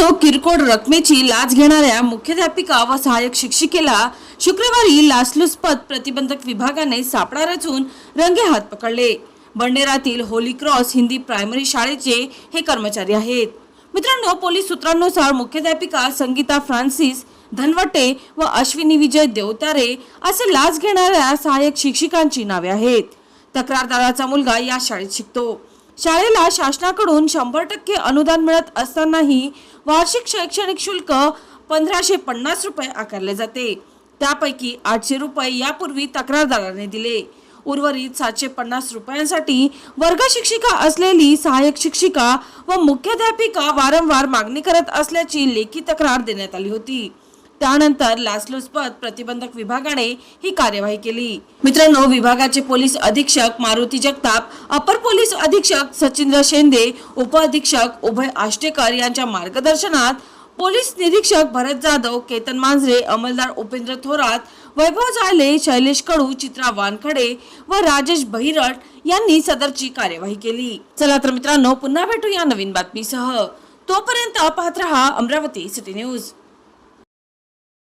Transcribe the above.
मित्रांनो, किरकोळ रकमेची लाच घेणाऱ्या मुख्याध्यापिका व सहाय्यक शिक्षिकेला शुक्रवारी लाचलुचपत प्रतिबंधक विभागाने सापळा रचून रंगेहात पकडले. बंडेरातील होली क्रॉस हिंदी प्रायमरी शाळेचे हे कर्मचारी आहेत. मित्रांनो, पोलीस सूत्रांनुसार मुख्याध्यापिका संगीता फ्रान्सिस धनवटे व अश्विनी विजय देवतारे असे लाच घेणाऱ्या सहाय्यक शिक्षिकांची नावे आहेत. तक्रारदाराचा मुलगा या शाळेत शिकतो. शाळेला शासनाकडून 100% अनुदान मिळत असतानाही वार्षिक शैक्षणिक शुल्क 1550 रुपये आकारले जाते. त्यापैकी 800 रुपये यापूर्वी तक्रारदाराने दिले. उर्वरित 750 रुपयांसाठी वर्ग शिक्षिका असलेली सहाय्यक शिक्षिका व मुख्याध्यापिका वारंवार मागणी करत असल्याची लेखी तक्रार देण्यात आली होती. त्यानंतर लाचलुचपत प्रतिबंधक विभागाने ही कार्यवाही केली. मित्रांनो, विभागाचे पोलीस अधीक्षक मारुती जगताप, अपर पोलीस अधीक्षक सचिंद्र शेंदे, उप अधीक्षक उभय आष्टेकर यांच्या मार्गदर्शनात पोलीस निरीक्षक भरत जाधव, केतन मांजरे, अंमलदार उपेंद्र थोरात, वैभव जायले, शैलेश कडू, चित्रा वानखडे व राजेश बहिरट यांनी सदरची कार्यवाही केली. चला तर मित्रांनो, पुन्हा भेटूया नवीन बातमीसह. तोपर्यंत पाहत रहा अमरावती सिटी न्यूज.